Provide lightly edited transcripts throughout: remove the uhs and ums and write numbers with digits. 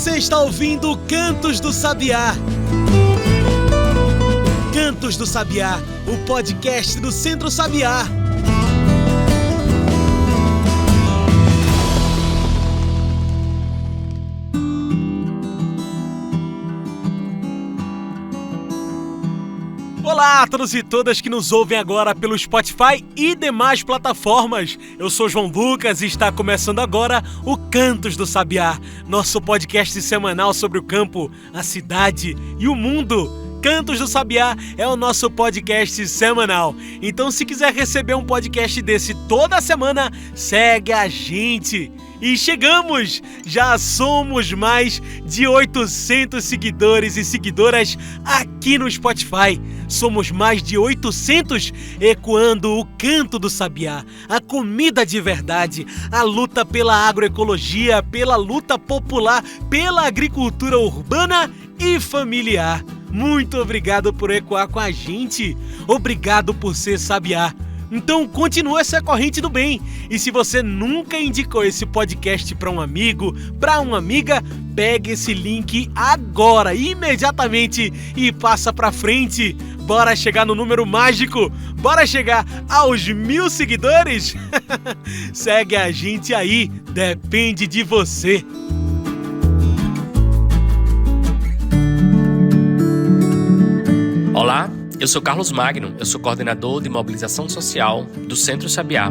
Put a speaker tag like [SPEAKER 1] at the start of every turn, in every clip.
[SPEAKER 1] Você está ouvindo Cantos do Sabiá. Cantos do Sabiá, o podcast do Centro Sabiá. Olá a todos e todas que nos ouvem agora pelo Spotify e demais plataformas. Eu sou João Lucas e está começando agora o Cantos do Sabiá, nosso podcast semanal sobre o campo, a cidade e o mundo. Cantos do Sabiá é o nosso podcast semanal. Então, se quiser receber um podcast desse toda semana, segue a gente. E chegamos! Já somos mais de 800 seguidores e seguidoras aqui no Spotify. Somos mais de 800 ecoando o canto do sabiá, a comida de verdade, a luta pela agroecologia, pela luta popular, pela agricultura urbana e familiar. Muito obrigado por ecoar com a gente. Obrigado por ser sabiá. Então continua essa corrente do bem. E se você nunca indicou esse podcast para um amigo, para uma amiga, pegue esse link agora, imediatamente, e passa para frente. Bora chegar no número mágico? Bora chegar aos 1000 seguidores? Segue a gente aí, depende de você.
[SPEAKER 2] Olá, eu sou Carlos Magno, eu sou coordenador de mobilização social do Centro Sabiá.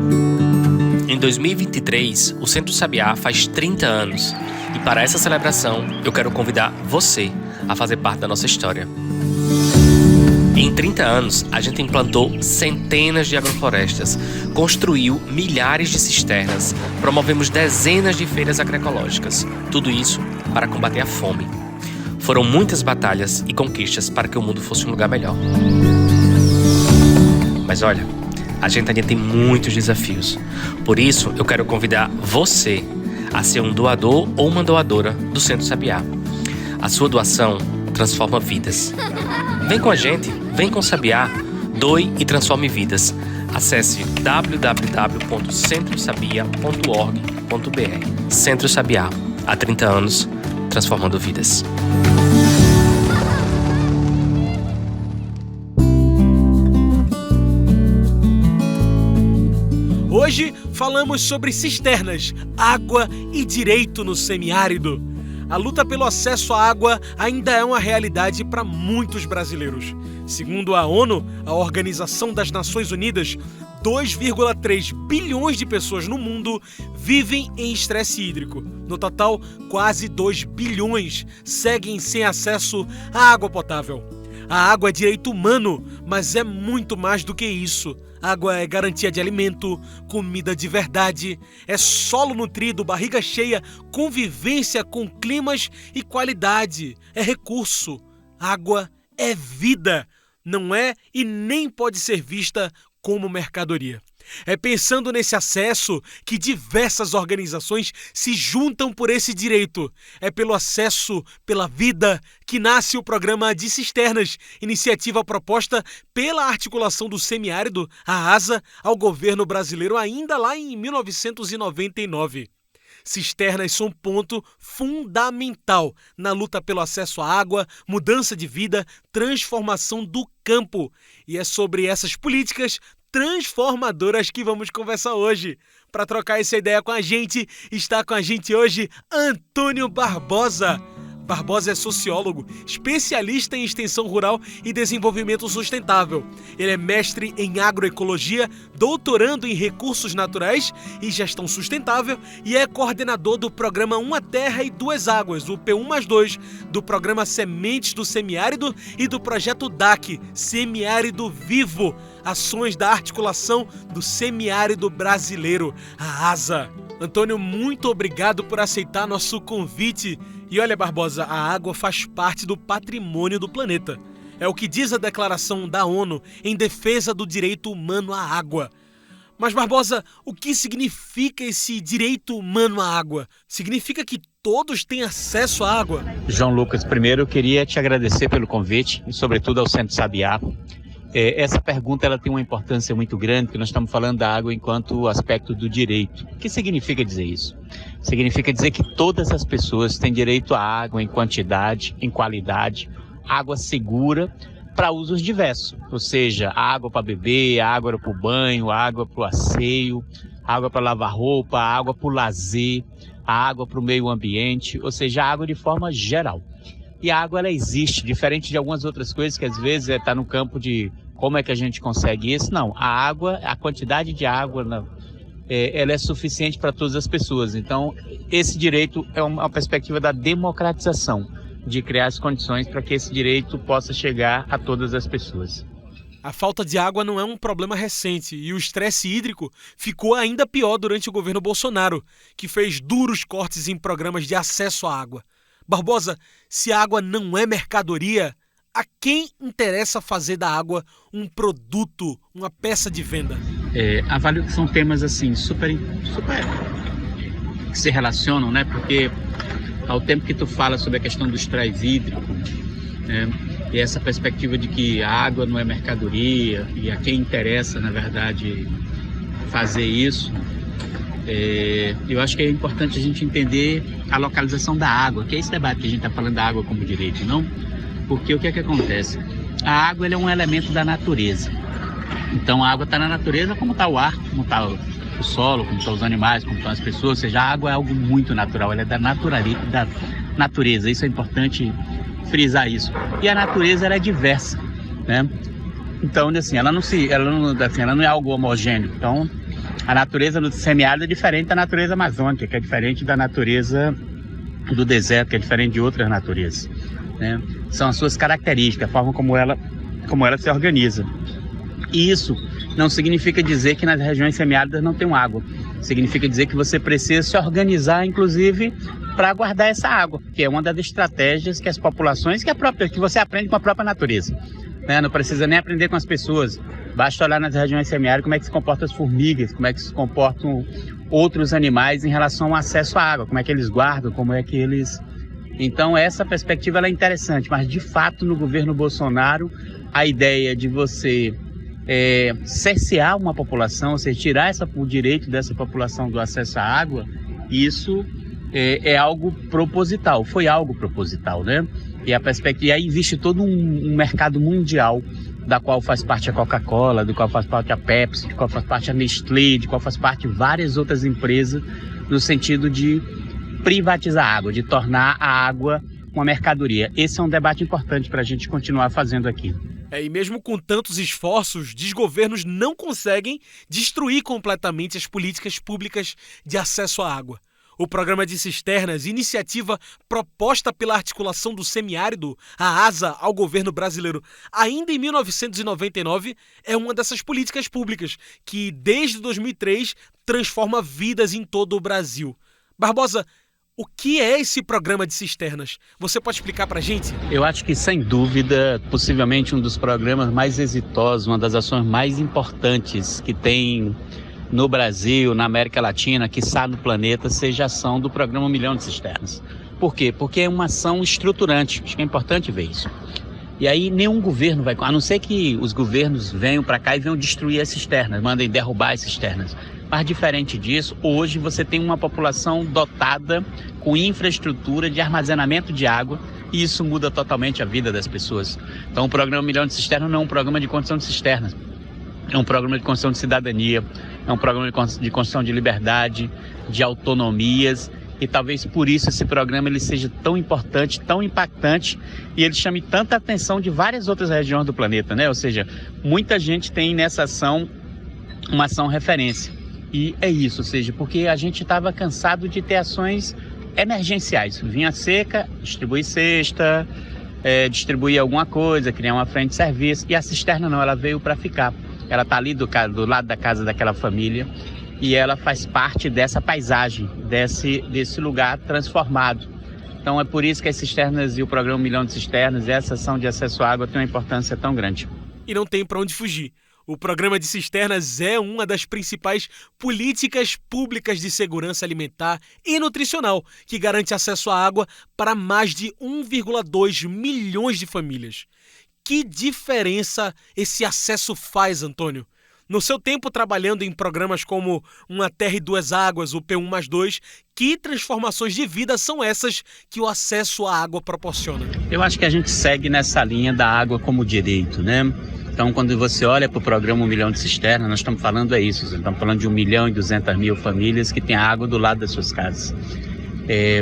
[SPEAKER 2] Em 2023, o Centro Sabiá faz 30 anos e para essa celebração eu quero convidar você a fazer parte da nossa história. Em 30 anos, a gente implantou centenas de agroflorestas, construiu milhares de cisternas, promovemos dezenas de feiras agroecológicas, tudo isso para combater a fome. Foram muitas batalhas e conquistas para que o mundo fosse um lugar melhor. Mas olha, a gente ainda tem muitos desafios. Por isso, eu quero convidar você a ser um doador ou uma doadora do Centro Sabiá. A sua doação transforma vidas. Vem com a gente, vem com o Sabiá, doe e transforme vidas. Acesse www.centrosabia.org.br. Centro Sabiá, há 30 anos, transformando vidas.
[SPEAKER 1] Hoje falamos sobre cisternas, água e direito no semiárido. A luta pelo acesso à água ainda é uma realidade para muitos brasileiros. Segundo a ONU, a Organização das Nações Unidas, 2,3 bilhões de pessoas no mundo vivem em estresse hídrico. No total, quase 2 bilhões seguem sem acesso à água potável. A água é direito humano, mas é muito mais do que isso. Água é garantia de alimento, comida de verdade, é solo nutrido, barriga cheia, convivência com climas e qualidade, é recurso. Água é vida, não é e nem pode ser vista como mercadoria. É pensando nesse acesso que diversas organizações se juntam por esse direito. É pelo acesso, pela vida, que nasce o programa de cisternas, iniciativa proposta pela articulação do semiárido, a ASA, ao governo brasileiro ainda lá em 1999. Cisternas são um ponto fundamental na luta pelo acesso à água, mudança de vida, transformação do campo. E é sobre essas políticas transformadoras que vamos conversar hoje. Para trocar essa ideia com a gente, está com a gente hoje Antônio Barbosa. Barbosa é sociólogo, especialista em extensão rural e desenvolvimento sustentável. Ele é mestre em agroecologia, doutorando em recursos naturais e gestão sustentável e é coordenador do programa Uma Terra e Duas Águas, o P1+2, do programa Sementes do Semiárido e do projeto DAC, Semiárido Vivo, ações da articulação do semiárido brasileiro, a ASA. Antônio, muito obrigado por aceitar nosso convite. E olha, Barbosa, a água faz parte do patrimônio do planeta. É o que diz a declaração da ONU em defesa do direito humano à água. Mas, Barbosa, o que significa esse direito humano à água? Significa que todos têm acesso à água?
[SPEAKER 3] João Lucas, primeiro eu queria te agradecer pelo convite e, sobretudo, ao Centro Sabiá. Essa pergunta ela tem uma importância muito grande, porque nós estamos falando da água enquanto aspecto do direito. O que significa dizer isso? Significa dizer que todas as pessoas têm direito à água em quantidade, em qualidade, água segura para usos diversos, ou seja, água para beber, água para o banho, água para o asseio, água para lavar roupa, água para o lazer, água para o meio ambiente, ou seja, água de forma geral. E a água ela existe, diferente de algumas outras coisas que às vezes está no campo de como é que a gente consegue isso. Não, a água, a quantidade de água, ela é suficiente para todas as pessoas. Então, esse direito é uma perspectiva da democratização, de criar as condições para que esse direito possa chegar a todas as pessoas.
[SPEAKER 1] A falta de água não é um problema recente e o estresse hídrico ficou ainda pior durante o governo Bolsonaro, que fez duros cortes em programas de acesso à água. Barbosa, se a água não é mercadoria, a quem interessa fazer da água um produto, uma peça de venda?
[SPEAKER 3] Avalio que são temas assim super que se relacionam, né? Porque ao tempo que tu fala sobre a questão do estresse hídrico, né? E essa perspectiva de que a água não é mercadoria e a quem interessa, na verdade, fazer isso, eu acho que é importante a gente entender a localização da água, que é esse debate que a gente está falando da água como direito, não? Porque o que é que acontece? A água ela é um elemento da natureza. Então a água está na natureza como está o ar, como está o solo, como estão os animais, como estão as pessoas, ou seja, a água é algo muito natural, ela é da natureza, isso é importante frisar isso. E a natureza ela é diversa, né? Então, assim, ela não é algo homogêneo. Então, a natureza no semiárido é diferente da natureza amazônica, que é diferente da natureza do deserto, que é diferente de outras naturezas, né? São as suas características, a forma como ela se organiza. E isso não significa dizer que nas regiões semiáridas não tem água. Significa dizer que você precisa se organizar, inclusive, para guardar essa água, que é uma das estratégias que as populações, que você aprende com a própria natureza, né? Não precisa nem aprender com as pessoas. Basta olhar nas regiões semiáridas como é que se comportam as formigas, como é que se comportam outros animais em relação ao acesso à água, como é que eles guardam, como é que eles... Então essa perspectiva ela é interessante, mas de fato no governo Bolsonaro a ideia de você cercear uma população, ou seja, tirar o direito dessa população do acesso à água, isso é algo proposital, foi algo proposital, né? E aí existe todo um mercado mundial, da qual faz parte a Coca-Cola, do qual faz parte a Pepsi, do qual faz parte a Nestlé, de qual faz parte várias outras empresas, no sentido de privatizar a água, de tornar a água uma mercadoria. Esse é um debate importante para a gente continuar fazendo aqui.
[SPEAKER 1] E mesmo com tantos esforços, desgovernos não conseguem destruir completamente as políticas públicas de acesso à água. O Programa de Cisternas, iniciativa proposta pela articulação do semiárido, a ASA, ao governo brasileiro, ainda em 1999, é uma dessas políticas públicas que, desde 2003, transforma vidas em todo o Brasil. Barbosa, o que é esse Programa de Cisternas? Você pode explicar pra gente?
[SPEAKER 3] Eu acho que, sem dúvida, possivelmente um dos programas mais exitosos, uma das ações mais importantes que tem no Brasil, na América Latina, quiçá no planeta, seja a ação do Programa 1 Milhão de Cisternas. Por quê? Porque é uma ação estruturante, acho que é importante ver isso. E aí nenhum governo vai, a não ser que os governos venham para cá e venham destruir as cisternas, mandem derrubar as cisternas. Mas diferente disso, hoje você tem uma população dotada com infraestrutura de armazenamento de água e isso muda totalmente a vida das pessoas. Então o Programa 1 Milhão de Cisternas não é um programa de construção de cisternas, é um programa de construção de cidadania, é um programa de construção de liberdade, de autonomias, e talvez por isso esse programa ele seja tão importante, tão impactante, e ele chame tanta atenção de várias outras regiões do planeta, né? Ou seja, muita gente tem nessa ação uma ação referência. E é isso, ou seja, porque a gente estava cansado de ter ações emergenciais. Vinha seca, distribuir cesta, distribuir alguma coisa, criar uma frente de serviço, e a cisterna não, ela veio para ficar. Ela está ali do lado da casa daquela família e ela faz parte dessa paisagem, desse lugar transformado. Então é por isso que as cisternas e o Programa 1 Milhão de Cisternas, essa ação de acesso à água tem uma importância tão grande.
[SPEAKER 1] E não tem para onde fugir. O Programa de Cisternas é uma das principais políticas públicas de segurança alimentar e nutricional, que garante acesso à água para mais de 1,2 milhões de famílias. Que diferença esse acesso faz, Antônio? no seu tempo trabalhando em programas como Uma Terra e Duas Águas, o P1+2, que transformações de vida são essas que o acesso à água proporciona?
[SPEAKER 3] Eu acho que a gente segue nessa linha da água como direito, né? Então, quando você olha para o programa 1 milhão de cisternas, nós estamos falando estamos falando de 1.200.000 famílias que têm água do lado das suas casas.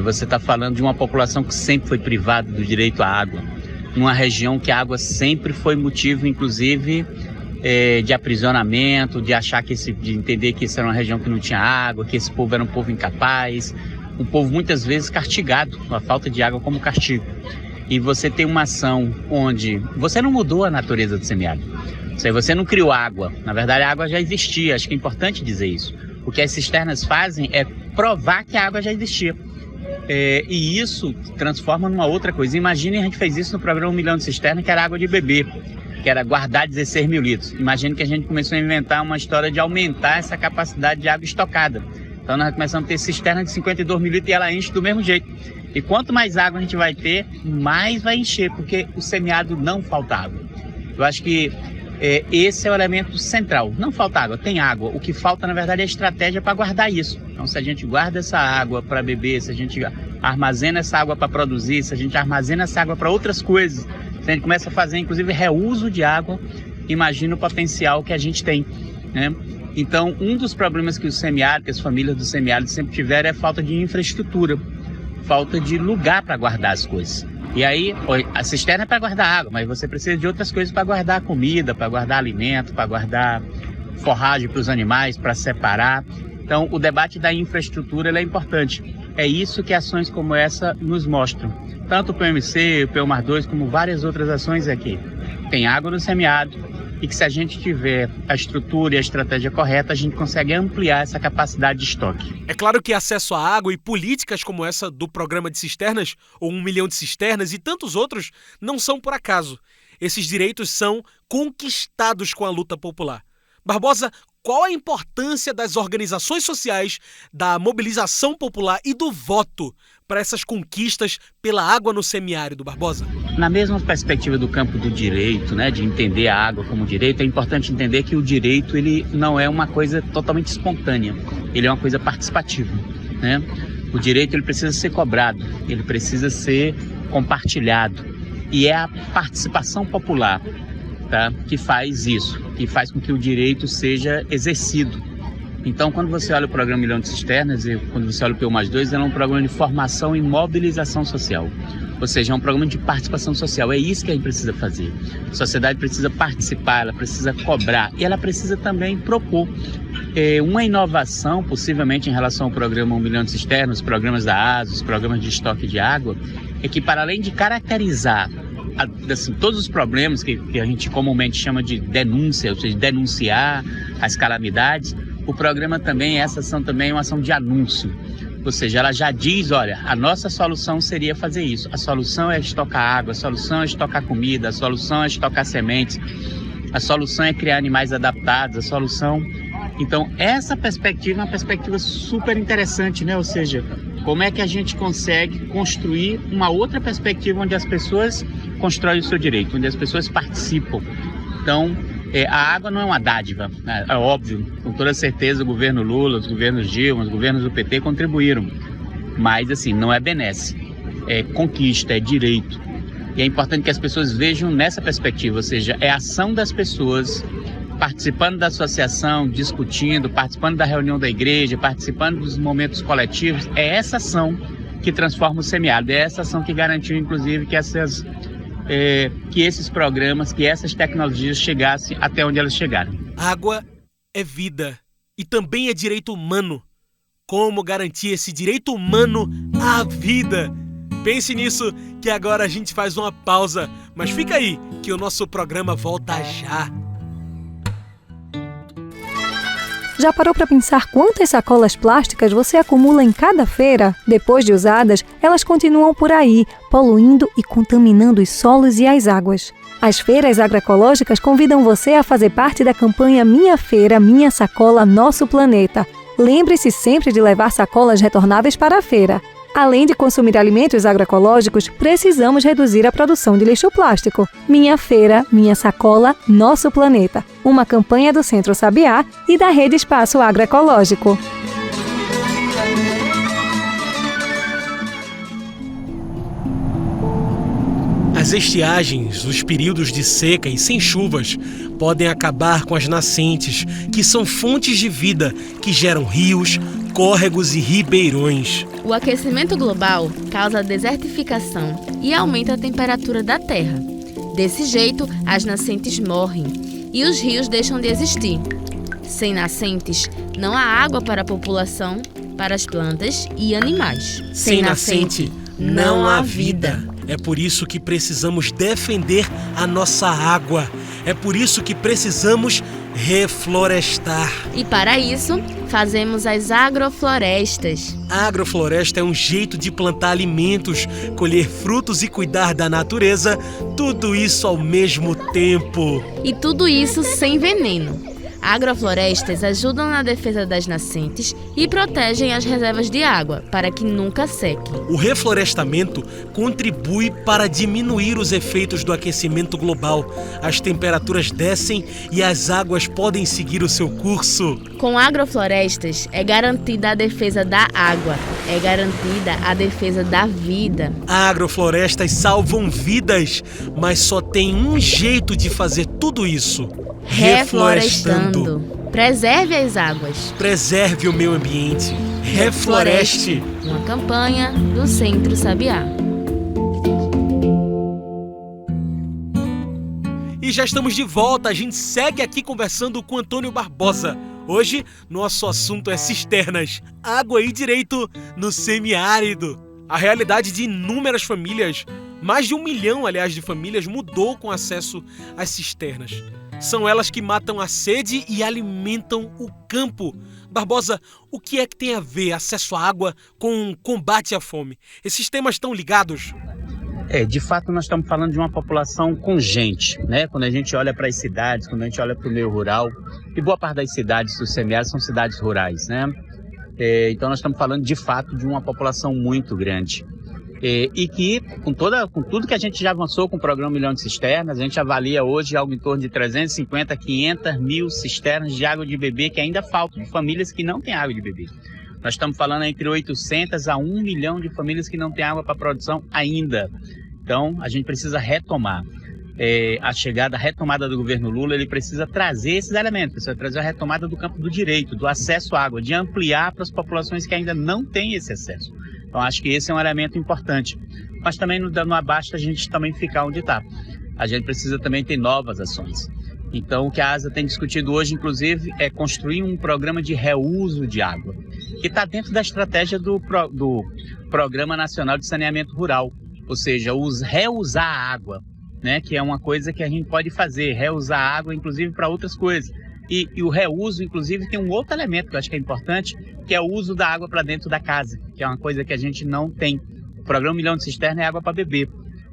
[SPEAKER 3] Você está falando de uma população que sempre foi privada do direito à água, numa região que a água sempre foi motivo, inclusive, de aprisionamento, de achar de entender que isso era uma região que não tinha água, que esse povo era um povo incapaz, um povo muitas vezes castigado, a falta de água como castigo. E você tem uma ação onde você não mudou a natureza do semiárido, você não criou água, na verdade a água já existia, acho que é importante dizer isso. O que as cisternas fazem é provar que a água já existia. E isso transforma numa outra coisa. Imagine, a gente fez isso no programa 1 milhão de cisternas, que era água de beber, que era guardar 16 mil litros. Imagine que a gente começou a inventar uma história de aumentar essa capacidade de água estocada. Então nós começamos a ter cisterna de 52 mil litros e ela enche do mesmo jeito. E quanto mais água a gente vai ter, mais vai encher, porque o semiárido não falta água. Eu acho que esse é o elemento central. Não falta água, tem água. O que falta, na verdade, é a estratégia para guardar isso. Então, se a gente guarda essa água para beber, se a gente armazena essa água para produzir, se a gente armazena essa água para outras coisas, se a gente começa a fazer, inclusive, reuso de água, imagina o potencial que a gente tem, né? Então, um dos problemas que que as famílias do semiárido sempre tiveram é a falta de infraestrutura, falta de lugar para guardar as coisas. E aí, a cisterna é para guardar água, mas você precisa de outras coisas para guardar comida, para guardar alimento, para guardar forragem para os animais, para separar. Então, o debate da infraestrutura é importante. É isso que ações como essa nos mostram. Tanto o PMC, o P1+2, como várias outras ações aqui. Tem água no semiárido e que, se a gente tiver a estrutura e a estratégia correta, a gente consegue ampliar essa capacidade de estoque.
[SPEAKER 1] É claro que acesso à água e políticas como essa do programa de cisternas, ou 1 milhão de cisternas e tantos outros, não são por acaso. Esses direitos são conquistados com a luta popular. Barbosa, qual a importância das organizações sociais, da mobilização popular e do voto para essas conquistas pela água no semiárido, Barbosa?
[SPEAKER 3] Na mesma perspectiva do campo do direito, né, de entender a água como direito, é importante entender que o direito ele não é uma coisa totalmente espontânea, ele é uma coisa participativa, né? O direito ele precisa ser cobrado, ele precisa ser compartilhado, e é a participação popular, tá, que faz isso, que faz com que o direito seja exercido. Então, quando você olha o programa 1 milhão de cisternas e quando você olha o P1+2, ele é um programa de formação e mobilização social. Ou seja, é um programa de participação social. É isso que a gente precisa fazer. A sociedade precisa participar, ela precisa cobrar e ela precisa também propor uma inovação, possivelmente em relação ao programa 1 milhão de cisternas, os programas da ASO, os programas de estoque de água, é que, para além de caracterizar assim, todos os problemas que a gente comumente chama de denúncia, ou seja, denunciar as calamidades, o programa também, essa ação também é uma ação de anúncio. Ou seja, ela já diz, olha, a nossa solução seria fazer isso. A solução é estocar água, a solução é estocar comida, a solução é estocar sementes, a solução é criar animais adaptados, a solução... Então, essa perspectiva é uma perspectiva super interessante, né? Ou seja, como é que a gente consegue construir uma outra perspectiva onde as pessoas constroem o seu direito, onde as pessoas participam. Então, a água não é uma dádiva, né? É óbvio, com toda certeza o governo Lula, os governos Dilma, os governos do PT contribuíram, mas assim, não é benesse, é conquista, é direito. E é importante que as pessoas vejam nessa perspectiva, ou seja, é a ação das pessoas participando da associação, discutindo, participando da reunião da igreja, participando dos momentos coletivos. É essa ação que transforma o semiárido, é essa ação que garantiu, inclusive, que esses programas, que essas tecnologias chegassem até onde elas chegaram.
[SPEAKER 1] Água é vida e também é direito humano. Como garantir esse direito humano à vida? Pense nisso, que agora a gente faz uma pausa, mas fica aí, que o nosso programa volta já.
[SPEAKER 4] Já parou para pensar quantas sacolas plásticas você acumula em cada feira? Depois de usadas, elas continuam por aí, poluindo e contaminando os solos e as águas. As feiras agroecológicas convidam você a fazer parte da campanha Minha Feira, Minha Sacola, Nosso Planeta. Lembre-se sempre de levar sacolas retornáveis para a feira. Além de consumir alimentos agroecológicos, precisamos reduzir a produção de lixo plástico. Minha Feira, Minha Sacola, Nosso Planeta. uma campanha do Centro Sabiá e da Rede Espaço Agroecológico.
[SPEAKER 1] As estiagens, os períodos de seca e sem chuvas, podem acabar com as nascentes, que são fontes de vida que geram rios, córregos e ribeirões.
[SPEAKER 5] O aquecimento global causa a desertificação e aumenta a temperatura da Terra. Desse jeito, as nascentes morrem e os rios deixam de existir. Sem nascentes, não há água para a população, para as plantas e animais.
[SPEAKER 1] Sem nascente, não há vida. É por isso que precisamos defender a nossa água. É por isso que precisamos reflorestar.
[SPEAKER 5] E para isso, fazemos as agroflorestas.
[SPEAKER 1] A agrofloresta é um jeito de plantar alimentos, colher frutos e cuidar da natureza, tudo isso ao mesmo tempo.
[SPEAKER 5] E tudo isso sem veneno. Agroflorestas ajudam na defesa das nascentes e protegem as reservas de água para que nunca sequem.
[SPEAKER 1] O reflorestamento contribui para diminuir os efeitos do aquecimento global. As temperaturas descem e as águas podem seguir o seu curso.
[SPEAKER 5] Com agroflorestas é garantida a defesa da água, é garantida a defesa da vida.
[SPEAKER 1] Agroflorestas salvam vidas, mas só tem um jeito de fazer tudo isso:
[SPEAKER 5] reflorestando. Preserve as águas.
[SPEAKER 1] Preserve o meio ambiente. Refloreste.
[SPEAKER 5] Uma campanha do Centro Sabiá.
[SPEAKER 1] E já estamos de volta. A gente segue aqui conversando com Antônio Barbosa. Hoje, nosso assunto é cisternas, água e direito no semiárido. A realidade de inúmeras famílias, mais de 1 milhão, aliás, de famílias, mudou com acesso às cisternas. São elas que matam a sede e alimentam o campo. Barbosa, o que é que tem a ver acesso à água com combate à fome? Esses temas estão ligados?
[SPEAKER 3] De fato, nós estamos falando de uma população com gente, né? Quando a gente olha para as cidades, quando a gente olha para o meio rural, e boa parte das cidades do semiárido são cidades rurais, né? Então nós estamos falando de fato de uma população muito grande. E que, com tudo que a gente já avançou com o programa Milhão de Cisternas, a gente avalia hoje algo em torno de 350, 500 mil cisternas de água de beber que ainda faltam, de famílias que não têm água de beber. Nós estamos falando entre 800 a 1 milhão de famílias que não têm água para produção ainda. Então, a gente precisa retomar. A retomada do governo Lula, ele precisa trazer esses elementos, precisa trazer a retomada do campo do direito, do acesso à água, de ampliar para as populações que ainda não têm esse acesso. Então, acho que esse é um elemento importante. Mas também não basta a gente também ficar onde está. A gente precisa também ter novas ações. Então, o que a ASA tem discutido hoje, inclusive, é construir um programa de reuso de água, que está dentro da estratégia do Programa Nacional de Saneamento Rural, ou seja, reusar a água, né? Que é uma coisa que a gente pode fazer, reusar a água, inclusive, para outras coisas. E o reuso, inclusive, tem um outro elemento que eu acho que é importante, que é o uso da água para dentro da casa, que é uma coisa que a gente não tem. O programa Milhão de Cisterna é água para beber.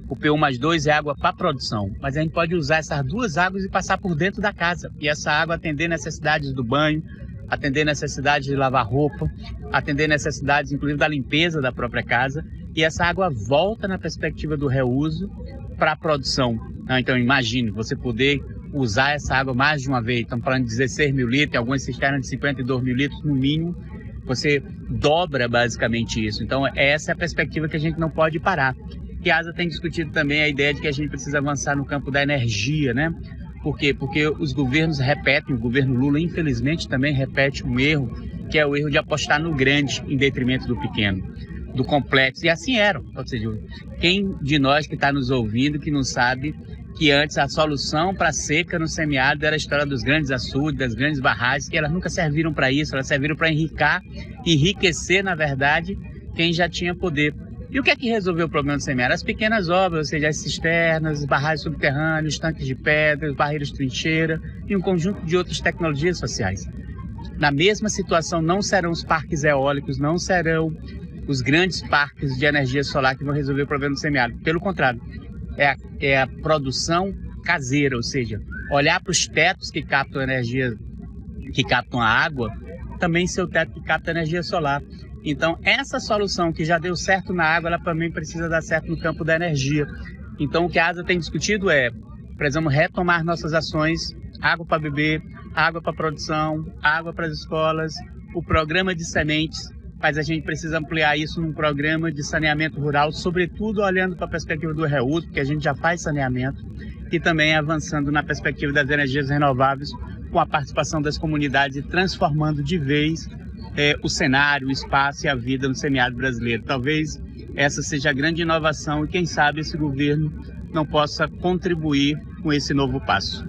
[SPEAKER 3] O PU+2 é água para produção. Mas a gente pode usar essas duas águas e passar por dentro da casa. E essa água atender necessidades do banho, atender necessidades de lavar roupa, atender necessidades, inclusive, da limpeza da própria casa. E essa água volta na perspectiva do reuso para a produção. Então, imagine você poder usar essa água mais de uma vez. Estamos falando de 16 mil litros, algumas cisternas de 52 mil litros no mínimo. Você dobra basicamente isso. Então, essa é a perspectiva que a gente não pode parar. Que a ASA tem discutido também a ideia de que a gente precisa avançar no campo da energia, né? Por quê? Porque os governos repetem, o governo Lula, infelizmente, também repete um erro, que é o erro de apostar no grande em detrimento do pequeno, do complexo. E assim era. Ou seja, quem de nós que está nos ouvindo que não sabe que antes a solução para a seca no semiárido era a história dos grandes açudes, das grandes barragens, que elas nunca serviram para isso, elas serviram para enriquecer, na verdade, quem já tinha poder. E o que é que resolveu o problema do semiárido? As pequenas obras, ou seja, as cisternas, as barragens subterrâneas, tanques de pedras, barreiras de trincheira e um conjunto de outras tecnologias sociais. Na mesma situação não serão os parques eólicos, não serão os grandes parques de energia solar que vão resolver o problema do semiárido. Pelo contrário, é a produção caseira, ou seja, olhar para os tetos que captam energia, que captam a água, também ser o teto que capta energia solar. Então, essa solução que já deu certo na água, ela também precisa dar certo no campo da energia. Então, o que a ASA tem discutido é, precisamos retomar nossas ações água para beber, água para produção, água para as escolas, o programa de sementes, mas a gente precisa ampliar isso num programa de saneamento rural, sobretudo olhando para a perspectiva do reuso, porque a gente já faz saneamento, e também avançando na perspectiva das energias renováveis, com a participação das comunidades e transformando de vez o cenário, o espaço e a vida no semiárido brasileiro. Talvez essa seja a grande inovação e quem sabe esse governo não possa contribuir com esse novo passo.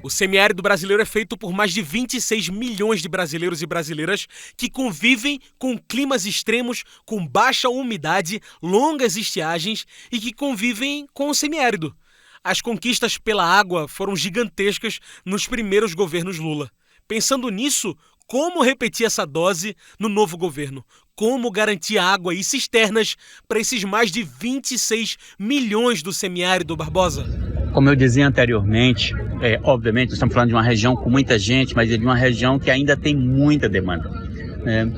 [SPEAKER 1] O semiárido brasileiro é feito por mais de 26 milhões de brasileiros e brasileiras que convivem com climas extremos, com baixa umidade, longas estiagens e que convivem com o semiárido. As conquistas pela água foram gigantescas nos primeiros governos Lula. Pensando nisso, como repetir essa dose no novo governo? Como garantir água e cisternas para esses mais de 26 milhões do semiárido, Barbosa?
[SPEAKER 3] Como eu dizia anteriormente, obviamente estamos falando de uma região com muita gente, mas é de uma região que ainda tem muita demanda, né?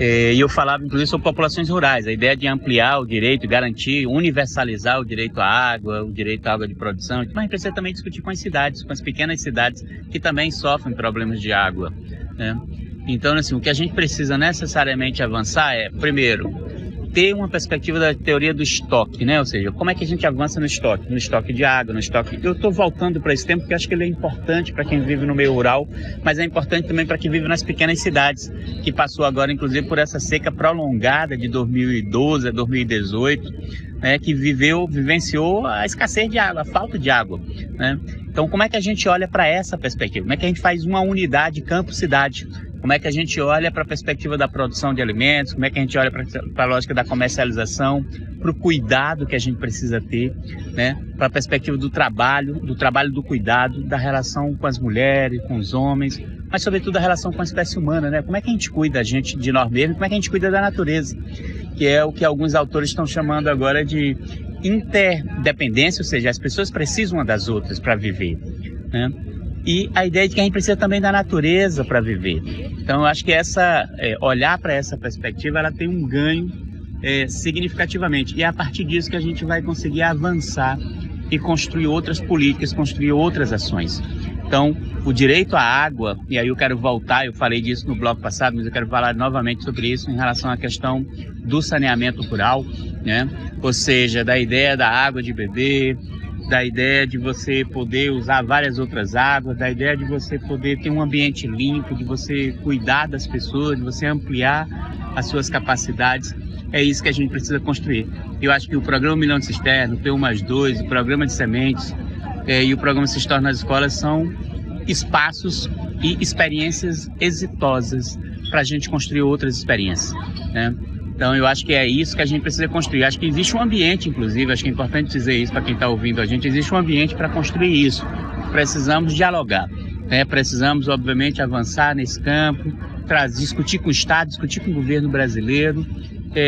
[SPEAKER 3] E eu falava inclusive sobre populações rurais, a ideia de ampliar o direito, garantir, universalizar o direito à água, o direito à água de produção, mas a gente precisa também discutir com as cidades, com as pequenas cidades que também sofrem problemas de água, né? Então, assim, o que a gente precisa necessariamente avançar é, primeiro, ter uma perspectiva da teoria do estoque, né? Ou seja, como é que a gente avança no estoque de água, no estoque... Eu estou voltando para esse tempo porque acho que ele é importante para quem vive no meio rural, mas é importante também para quem vive nas pequenas cidades, que passou agora, inclusive, por essa seca prolongada de 2012 a 2018, né? Que vivenciou a escassez de água, a falta de água, né? Então, como é que a gente olha para essa perspectiva? Como é que a gente faz uma unidade campo-cidade? Como é que a gente olha para a perspectiva da produção de alimentos, como é que a gente olha para a lógica da comercialização, para o cuidado que a gente precisa ter, né? Para a perspectiva do trabalho do cuidado, da relação com as mulheres, com os homens, mas sobretudo a relação com a espécie humana, né? Como é que a gente cuida de nós mesmos, como é que a gente cuida da natureza, que é o que alguns autores estão chamando agora de interdependência, ou seja, as pessoas precisam uma das outras para viver, né? E a ideia de que a gente precisa também da natureza para viver. Então, eu acho que olhar para essa perspectiva, ela tem um ganho significativamente. E é a partir disso que a gente vai conseguir avançar e construir outras políticas, construir outras ações. Então, o direito à água, e aí eu quero voltar, eu falei disso no bloco passado, mas eu quero falar novamente sobre isso em relação à questão do saneamento rural, né? Ou seja, da ideia da água de beber, da ideia de você poder usar várias outras águas, da ideia de você poder ter um ambiente limpo, de você cuidar das pessoas, de você ampliar as suas capacidades. É isso que a gente precisa construir. Eu acho que o programa Milhão de Cisternas, o PU+2, o programa de sementes e o programa Se Torna nas Escolas são espaços e experiências exitosas para a gente construir outras experiências, né? Então, eu acho que é isso que a gente precisa construir. Acho que existe um ambiente, inclusive, acho que é importante dizer isso para quem está ouvindo a gente, existe um ambiente para construir isso. Precisamos dialogar, né? Precisamos, obviamente, avançar nesse campo, discutir com o Estado, discutir com o governo brasileiro,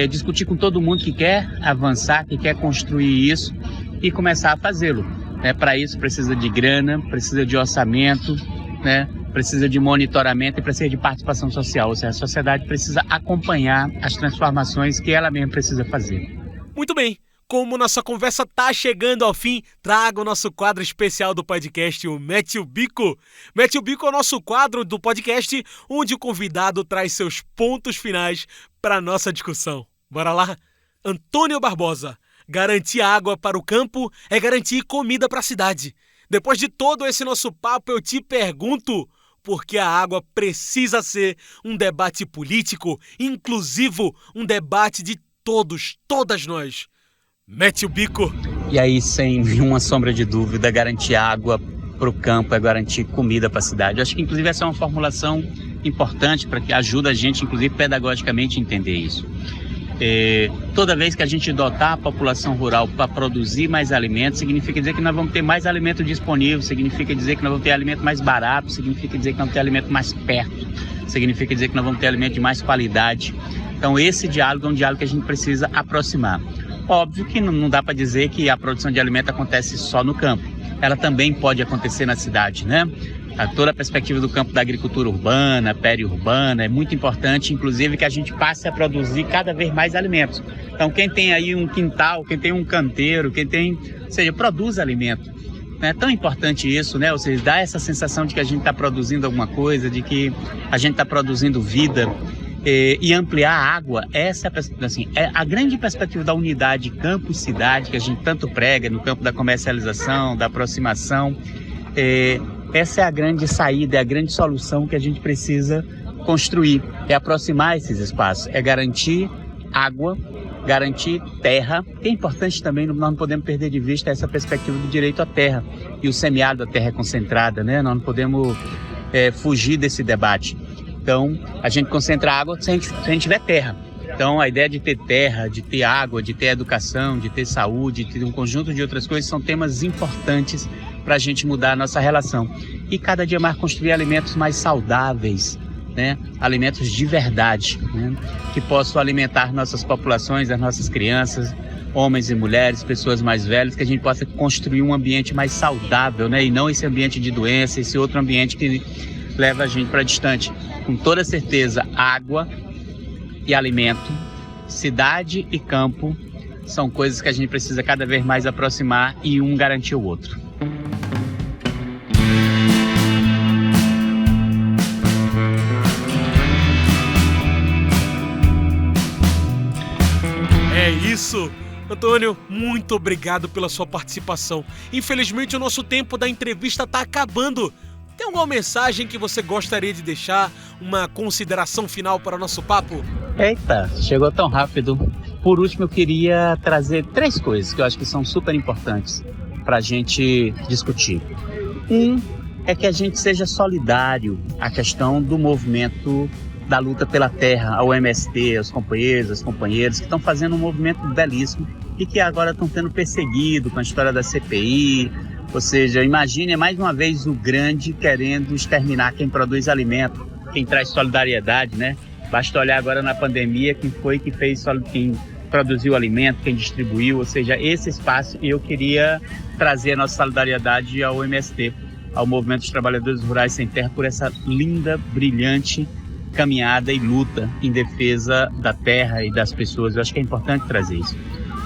[SPEAKER 3] discutir com todo mundo que quer avançar, que quer construir isso e começar a fazê-lo, né? Para isso precisa de grana, precisa de orçamento, né? Precisa de monitoramento e precisa de participação social, ou seja, a sociedade precisa acompanhar as transformações que ela mesma precisa fazer.
[SPEAKER 1] Muito bem, como nossa conversa está chegando ao fim, trago o nosso quadro especial do podcast, o Mete o Bico. Mete o Bico é o nosso quadro do podcast onde o convidado traz seus pontos finais para a nossa discussão. Bora lá? Antônio Barbosa, garantir água para o campo é garantir comida para a cidade. Depois de todo esse nosso papo, eu te pergunto, por que a água precisa ser um debate político, inclusivo, um debate de todos, todas nós? Mete o bico.
[SPEAKER 3] E aí, sem nenhuma sombra de dúvida, garantir água para o campo é garantir comida para a cidade. Eu acho que, inclusive, essa é uma formulação importante para que ajude a gente, inclusive, pedagogicamente a entender isso. Toda vez que a gente dotar a população rural para produzir mais alimentos, significa dizer que nós vamos ter mais alimento disponível, significa dizer que nós vamos ter alimento mais barato, significa dizer que nós vamos ter alimento mais perto, significa dizer que nós vamos ter alimento de mais qualidade. Então esse diálogo é um diálogo que a gente precisa aproximar. Óbvio que não dá para dizer que a produção de alimento acontece só no campo, ela também pode acontecer na cidade, né? Toda a perspectiva do campo da agricultura urbana, periurbana, é muito importante, inclusive, que a gente passe a produzir cada vez mais alimentos. Então, quem tem aí um quintal, quem tem um canteiro, ou seja, produz alimento. É tão importante isso, né? Ou seja, dá essa sensação de que a gente está produzindo alguma coisa, de que a gente está produzindo vida. E ampliar a água, essa é a grande perspectiva da unidade campo e cidade, que a gente tanto prega no campo da comercialização, da aproximação. Essa é a grande saída, é a grande solução que a gente precisa construir, é aproximar esses espaços, é garantir água, garantir terra, que é importante também, nós não podemos perder de vista essa perspectiva do direito à terra e o semiárido da terra concentrada, né? Nós não podemos fugir desse debate. Então, a gente concentra água se a gente tiver terra. Então, a ideia de ter terra, de ter água, de ter educação, de ter saúde, de ter um conjunto de outras coisas, são temas importantes para a gente mudar a nossa relação. E cada dia mais construir alimentos mais saudáveis, né? Alimentos de verdade, né? Que possam alimentar nossas populações, as nossas crianças, homens e mulheres, pessoas mais velhas, que a gente possa construir um ambiente mais saudável, né? E não esse ambiente de doença, esse outro ambiente que leva a gente para distante. Com toda certeza, água e alimento, cidade e campo são coisas que a gente precisa cada vez mais aproximar e um garantir o outro.
[SPEAKER 1] É isso! Antônio, muito obrigado pela sua participação. Infelizmente, o nosso tempo da entrevista está acabando. Tem alguma mensagem que você gostaria de deixar? Uma consideração final para o nosso papo?
[SPEAKER 3] Eita, chegou tão rápido. Por último, eu queria trazer 3 coisas que eu acho que são super importantes para a gente discutir. É que a gente seja solidário à questão do movimento da luta pela terra, ao MST, aos companheiros, às companheiras, que estão fazendo um movimento belíssimo e que agora estão sendo perseguidos com a história da CPI. Ou seja, imagine mais uma vez o grande querendo exterminar quem produz alimento, quem traz solidariedade, né? Basta olhar agora na pandemia quem foi que fez, quem produziu alimento, quem distribuiu, ou seja, esse espaço. E eu queria trazer a nossa solidariedade ao MST, ao Movimento dos Trabalhadores Rurais Sem Terra, por essa linda, brilhante caminhada e luta em defesa da terra e das pessoas. Eu acho que é importante trazer isso.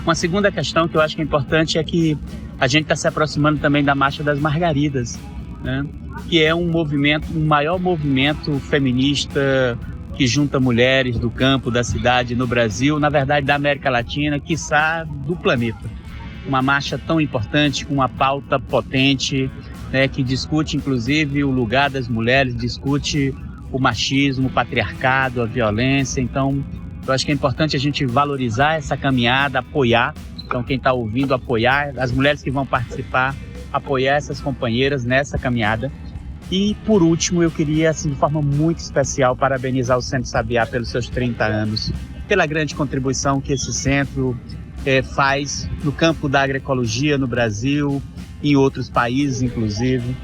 [SPEAKER 3] Uma segunda questão que eu acho que é importante é que a gente está se aproximando também da Marcha das Margaridas, né? Que é um movimento, um maior movimento feminista que junta mulheres do campo, da cidade, no Brasil, na verdade da América Latina, quiçá do planeta. Uma marcha tão importante, com uma pauta potente, né, que discute inclusive o lugar das mulheres, discute o machismo, o patriarcado, a violência. Então, eu acho que é importante a gente valorizar essa caminhada, apoiar. Então, quem está ouvindo, apoiar, as mulheres que vão participar, apoiar essas companheiras nessa caminhada. E, por último, eu queria, assim, de forma muito especial, parabenizar o Centro Sabiá pelos seus 30 anos, pela grande contribuição que esse centro faz no campo da agroecologia no Brasil, em outros países, inclusive.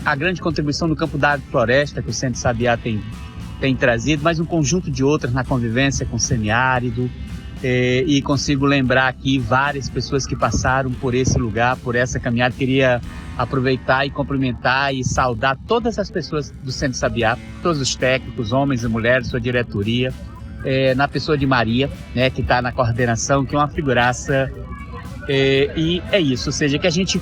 [SPEAKER 3] A grande contribuição no campo da agrofloresta que o Centro Sabiá tem trazido, mas um conjunto de outras na convivência com o semiárido. E consigo lembrar aqui várias pessoas que passaram por esse lugar, por essa caminhada. Queria aproveitar e cumprimentar e saudar todas as pessoas do Centro Sabiá, todos os técnicos, homens e mulheres, sua diretoria, na pessoa de Maria, né, que está na coordenação, que é uma figuraça. E é isso, ou seja, que a gente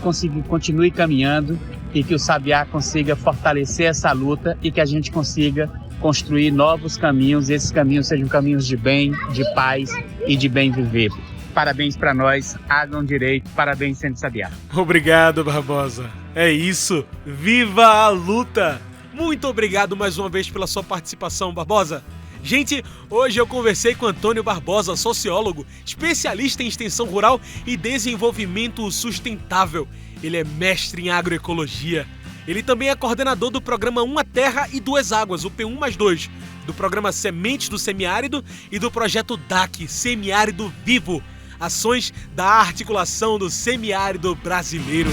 [SPEAKER 3] continue caminhando e que o Sabiá consiga fortalecer essa luta e que a gente consiga construir novos caminhos, e esses caminhos sejam caminhos de bem, de paz e de bem viver. Parabéns para nós, hagam direito, parabéns Centro Sabiá.
[SPEAKER 1] Obrigado, Barbosa. É isso, viva a luta! Muito obrigado mais uma vez pela sua participação, Barbosa. Gente, hoje eu conversei com Antônio Barbosa, sociólogo, especialista em extensão rural e desenvolvimento sustentável. Ele é mestre em agroecologia. Ele também é coordenador do programa Uma Terra e Duas Águas, o P1+2, do programa Sementes do Semiárido e do projeto DAC, Semiárido Vivo, ações da articulação do semiárido brasileiro.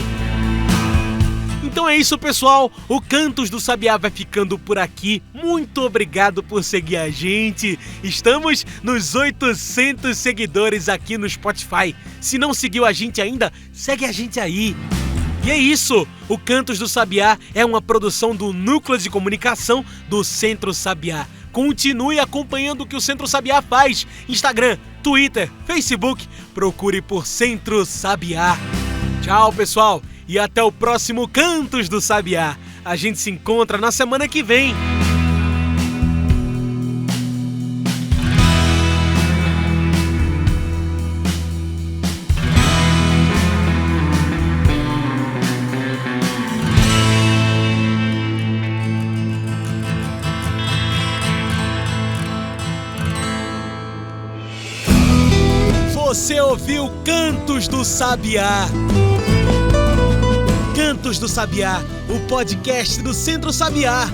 [SPEAKER 1] Então é isso, pessoal, o Cantos do Sabiá vai ficando por aqui. Muito obrigado por seguir a gente. Estamos nos 800 seguidores aqui no Spotify. Se não seguiu a gente ainda, segue a gente aí. E é isso, o Cantos do Sabiá é uma produção do Núcleo de Comunicação do Centro Sabiá. Continue acompanhando o que o Centro Sabiá faz. Instagram, Twitter, Facebook, procure por Centro Sabiá. Tchau, pessoal, e até o próximo Cantos do Sabiá. A gente se encontra na semana que vem. Você ouviu Cantos do Sabiá. Cantos do Sabiá, o podcast do Centro Sabiá.